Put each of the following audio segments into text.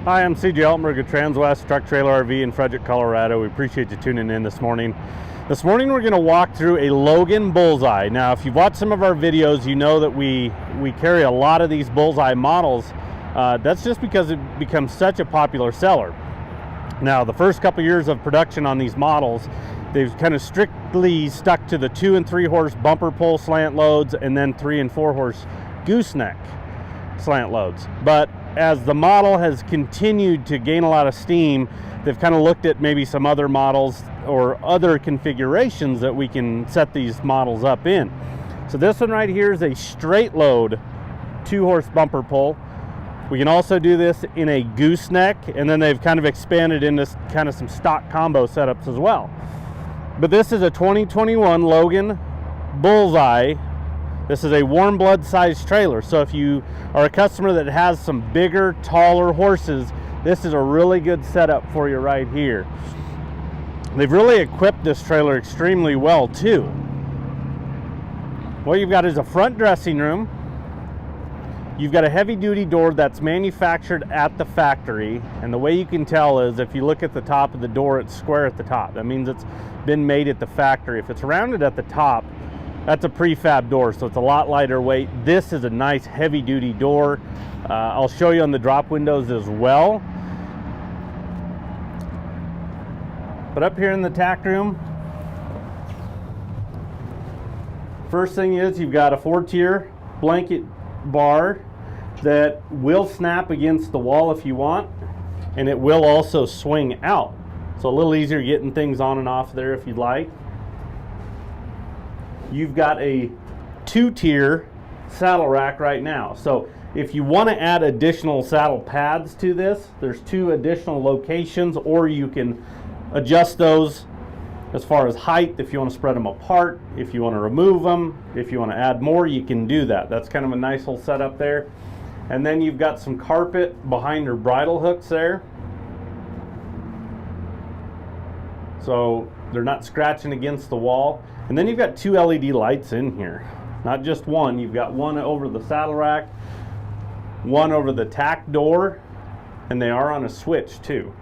Hi, I'm CJ Altenberg of Transwest Truck Trailer RV in Frederick, Colorado. We appreciate you tuning in this morning. This morning we're going to walk through a Logan Bullseye. Now, if you've watched some of our videos, you know that we carry a lot of these Bullseye models. That's just because it becomes such a popular seller. Now, the first couple years of production on these models, they've kind of strictly stuck to the 2 and 3 horse bumper pull slant loads and then 3 and 4 horse gooseneck slant loads. But as the model has continued to gain a lot of steam, they've kind of looked at maybe some other models or other configurations that we can set these models up in. So this one right here is a straight load 2 horse bumper pull. We can also do this in a gooseneck, and then they've kind of expanded into kind of some stock combo setups as well. But this is a 2021 Logan Bullseye. This is a warm blood size trailer, so if you are a customer that has some bigger, taller horses, this is a really good setup for you right here. They've really equipped this trailer extremely well too. What you've got is a front dressing room. You've got a heavy duty door that's manufactured at the factory, and the way you can tell is if you look at the top of the door, it's square at the top. That means it's been made at the factory. If it's rounded at the top, that's a prefab door, so it's a lot lighter weight. This is a nice heavy duty door. I'll show you on the drop windows as well. But up here in the tack room, first thing is you've got a 4-tier blanket bar that will snap against the wall if you want, and it will also swing out. So a little easier getting things on and off there if you'd like. You've got a 2-tier saddle rack right now. So if you want to add additional saddle pads to this, there's 2 additional locations, or you can adjust those as far as height if you want to spread them apart, if you want to remove them, if you want to add more, you can do that. That's kind of a nice little setup there. And then you've got some carpet behind your bridle hooks there, so they're not scratching against the wall. And then you've got 2 LED lights in here, not just one. You've got one over the saddle rack, one over the tack door, and they are on a switch too.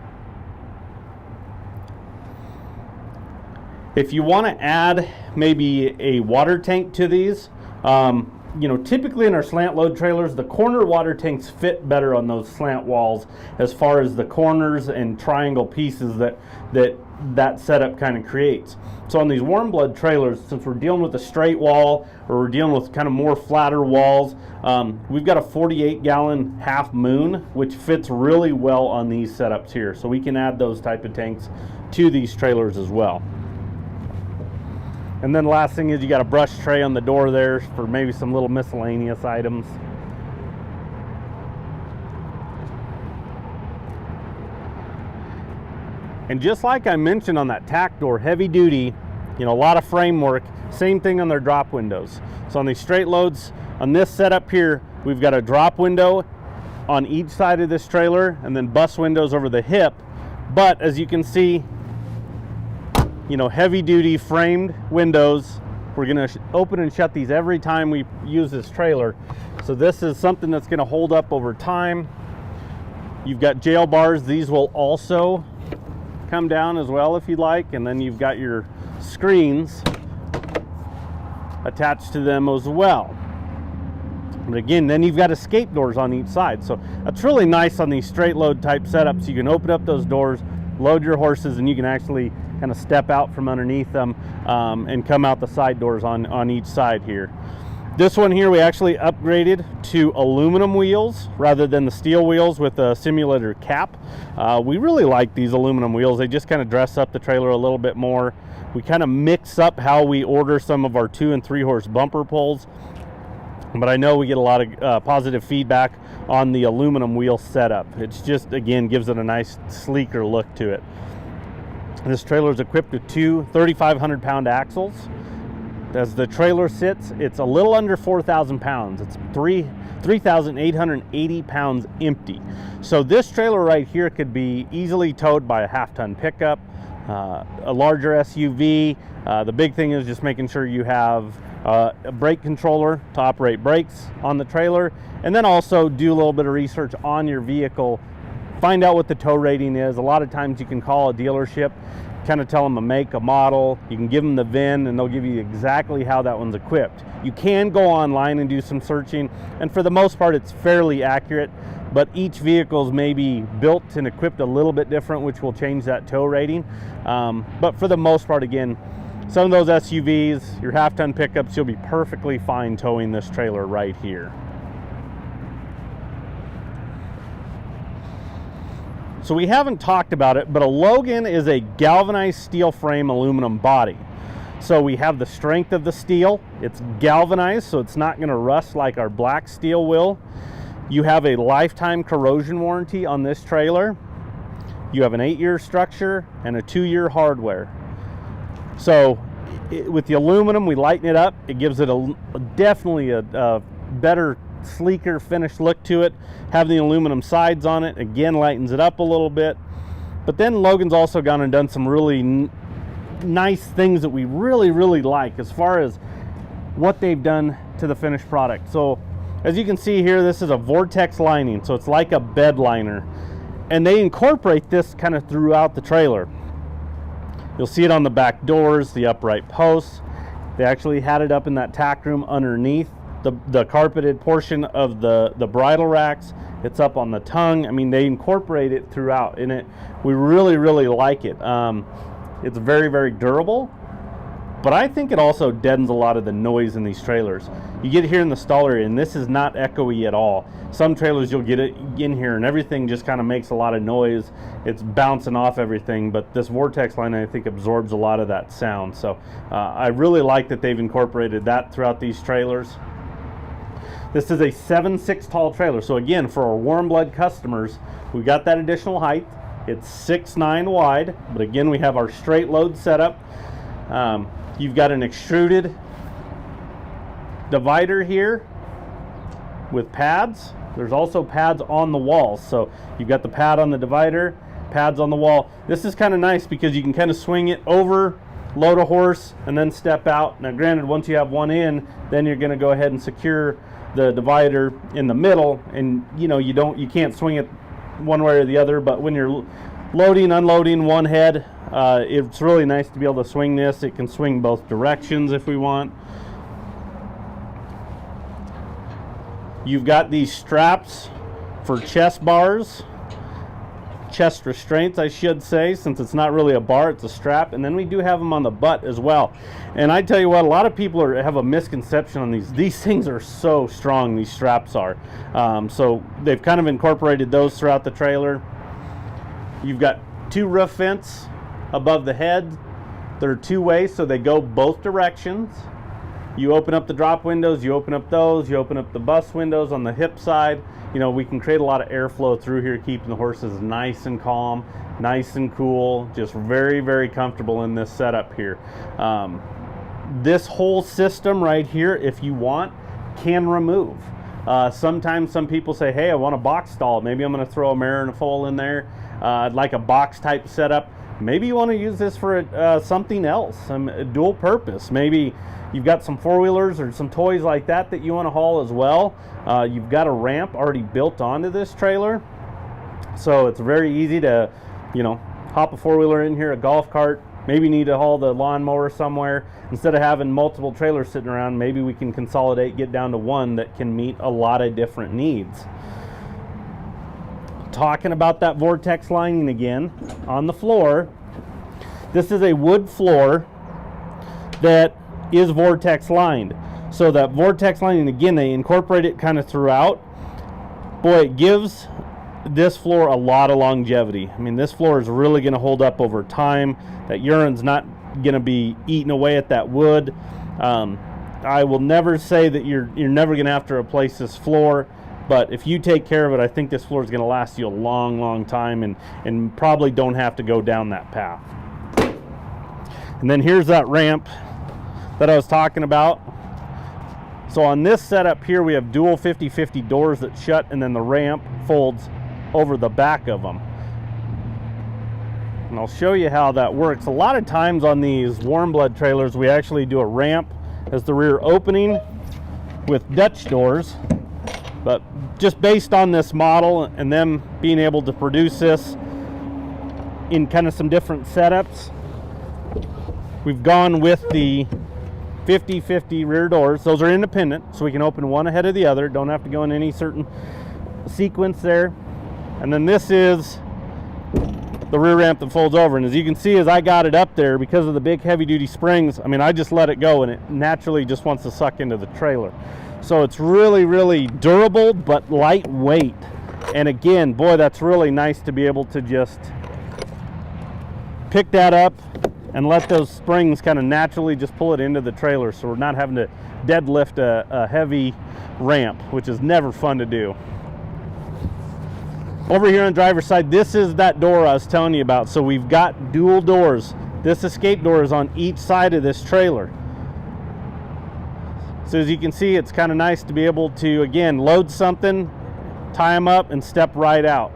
If you want to add maybe a water tank to these, you know, typically in our slant load trailers, the corner water tanks fit better on those slant walls as far as the corners and triangle pieces that setup kind of creates. So on these warm blood trailers, since we're dealing with a straight wall or we're dealing with kind of more flatter walls, we've got a 48-gallon half moon, which fits really well on these setups here. So we can add those type of tanks to these trailers as well. And then last thing is you got a brush tray on the door there for maybe some little miscellaneous items. And just like I mentioned on that tack door, heavy duty, you know, a lot of framework, same thing on their drop windows. So on these straight loads, on this setup here, we've got a drop window on each side of this trailer and then bus windows over the hip. But as you can see, you know, heavy duty framed windows. We're going to open and shut these every time we use this trailer. So this is something that's going to hold up over time. You've got jail bars. These will also come down as well if you'd like. And then you've got your screens attached to them as well. But again, then you've got escape doors on each side. So that's really nice on these straight load type setups. You can open up those doors, load your horses, and you can actually kind of step out from underneath them and come out the side doors on each side here. This one here we actually upgraded to aluminum wheels rather than the steel wheels with a simulator cap. We really like these aluminum wheels. They just kind of dress up the trailer a little bit more. We kind of mix up how we order some of our 2 and 3 horse bumper pulls, but I know we get a lot of positive feedback on the aluminum wheel setup. It's just, again, gives it a nice sleeker look to it. This trailer is equipped with 2 3,500-pound axles. As the trailer sits, it's a little under 4,000 pounds. It's 3,880 pounds empty. So this trailer right here could be easily towed by a half-ton pickup, a larger SUV. The big thing is just making sure you have a brake controller to operate brakes on the trailer, and then also do a little bit of research on your vehicle find out what the tow rating is. A lot of times you can call a dealership, kind of tell them a make, a model, you can give them the VIN, and they'll give you exactly how that one's equipped. You can go online and do some searching, and for the most part it's fairly accurate, but each vehicle is maybe built and equipped a little bit different, which will change that tow rating. But for the most part, again, some of those SUVs, your half-ton pickups, you'll be perfectly fine towing this trailer right here. So we haven't talked about it, but a Logan is a galvanized steel frame aluminum body. So we have the strength of the steel. It's galvanized, so it's not going to rust like our black steel will. You have a lifetime corrosion warranty on this trailer. You have an 8-year structure and a 2-year hardware. So with the aluminum, we lighten it up. It gives it definitely a better, sleeker finished look to it. Having the aluminum sides on it again lightens it up a little bit. But then Logan's also gone and done some really nice things that we really like as far as what they've done to the finished product. So as you can see here, this is a vortex lining, so it's like a bed liner, and they incorporate this kind of throughout the trailer. You'll see it on the back doors, the upright posts. They actually had it up in that tack room underneath the carpeted portion of the bridle racks. It's up on the tongue. I mean, they incorporate it throughout, and we really like it. It's very durable, but I think it also deadens a lot of the noise in these trailers. You get here in the stall area, and this is not echoey at all. Some trailers you'll get it in here and everything just kind of makes a lot of noise. It's bouncing off everything, but this vortex line, I think, absorbs a lot of that sound. So I really like that they've incorporated that throughout these trailers. This is a 7'6" tall trailer. So again, for our warm blood customers, we got that additional height. It's 6'9" wide, but again, we have our straight load setup. You've got an extruded divider here with pads. There's also pads on the walls. So you've got the pad on the divider, pads on the wall. This is kind of nice because you can kind of swing it over, load a horse, and then step out. Now granted, once you have one in, then you're going to go ahead and secure the divider in the middle, and you can't swing it one way or the other. But when you're loading, unloading one head, it's really nice to be able to swing this. It can swing both directions if we want. You've got these straps for chest bars, chest restraints, I should say, since it's not really a bar, it's a strap. And then we do have them on the butt as well. And I tell you what, a lot of people have a misconception on these. These things are so strong, these straps are. So they've kind of incorporated those throughout the trailer. You've got 2 roof vents above the head. They're 2-way, so they go both directions. You open up the drop windows, you open up those, you open up the bus windows on the hip side. We can create a lot of airflow through here, keeping the horses nice and calm, nice and cool, just very comfortable in this setup here. This whole system right here, if you want, can remove. Sometimes some people say, hey, I want a box stall. Maybe I'm going to throw a mirror and a foal in there. I'd like a box type setup. Maybe you want to use this for something else, some dual purpose. Maybe you've got some 4-wheelers or some toys like that you want to haul as well. You've got a ramp already built onto this trailer, so it's very easy to, hop a 4-wheeler in here, a golf cart. Maybe you need to haul the lawnmower somewhere. Instead of having multiple trailers sitting around, maybe we can consolidate, get down to one that can meet a lot of different needs. Talking about that vortex lining again, on the floor, this is a wood floor that is vortex lined. So that vortex lining, again, they incorporate it kind of throughout. Boy, it gives this floor a lot of longevity. I mean, this floor is really going to hold up over time. That urine's not going to be eating away at that wood. I will never say that you're never going to have to replace this floor, but if you take care of it, I think this floor is going to last you a long time, and probably don't have to go down that path. And then here's that ramp that I was talking about. So on this setup here, we have dual 50/50 doors that shut, and then the ramp folds over the back of them. And I'll show you how that works. A lot of times on these warm blood trailers, we actually do a ramp as the rear opening with Dutch doors. But just based on this model and them being able to produce this in kind of some different setups, we've gone with the 50-50 rear doors. Those are independent, so we can open one ahead of the other. Don't have to go in any certain sequence there. And then this is the rear ramp that folds over. And as you can see, as I got it up there, because of the big heavy duty springs, I mean, I just let it go and it naturally just wants to suck into the trailer. So it's really, really durable, but lightweight. And again, boy, that's really nice to be able to just pick that up and let those springs kind of naturally just pull it into the trailer, so we're not having to deadlift a heavy ramp, which is never fun to do. Over here on the driver's side, this is that door I was telling you about. So we've got dual doors. This escape door is on each side of this trailer. So as you can see, it's kind of nice to be able to, again, load something, tie them up, and step right out.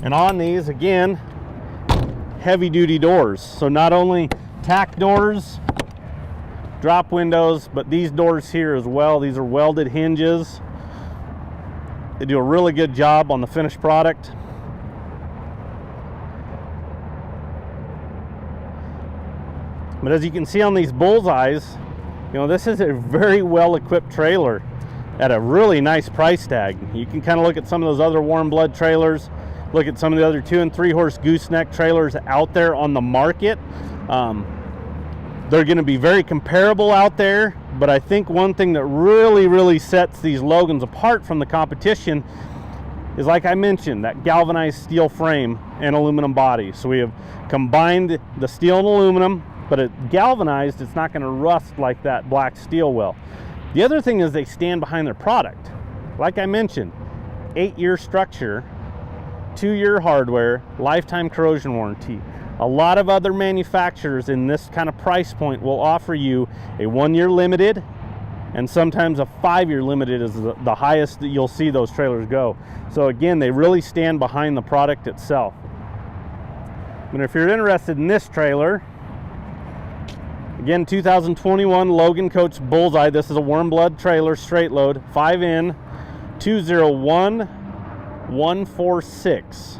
And on these, again, heavy duty doors. So not only tack doors, drop windows, but these doors here as well. These are welded hinges. They do a really good job on the finished product. But as you can see on these Bullseyes, you know, this is a very well equipped trailer at a really nice price tag. You can kind of look at some of those other warm blood trailers, look at some of the other 2 and 3 horse gooseneck trailers out there on the market. They're going to be very comparable out there, but I think one thing that really sets these Logans apart from the competition is, like I mentioned, that galvanized steel frame and aluminum body. So we have combined the steel and aluminum, but it galvanized, it's not going to rust like that black steel will. The other thing is they stand behind their product. Like I mentioned, 8-year structure, 2-year hardware, lifetime corrosion warranty. A lot of other manufacturers in this kind of price point will offer you a 1-year limited, and sometimes a 5-year limited is the highest that you'll see those trailers go. So again, they really stand behind the product itself. And if you're interested in this trailer, again, 2021 Logan Coach Bullseye. This is a warm blood trailer, straight load, 5N 201146.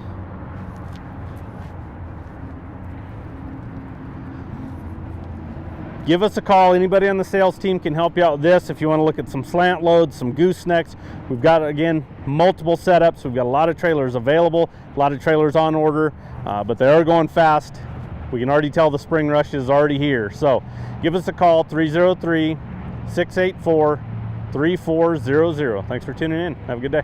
Give us a call. Anybody on the sales team can help you out with this. If you want to look at some slant loads, some goosenecks, we've got, again, multiple setups. We've got a lot of trailers available, a lot of trailers on order, but they are going fast. We can already tell the spring rush is already here. So give us a call, 303-684-3400. Thanks for tuning in. Have a good day.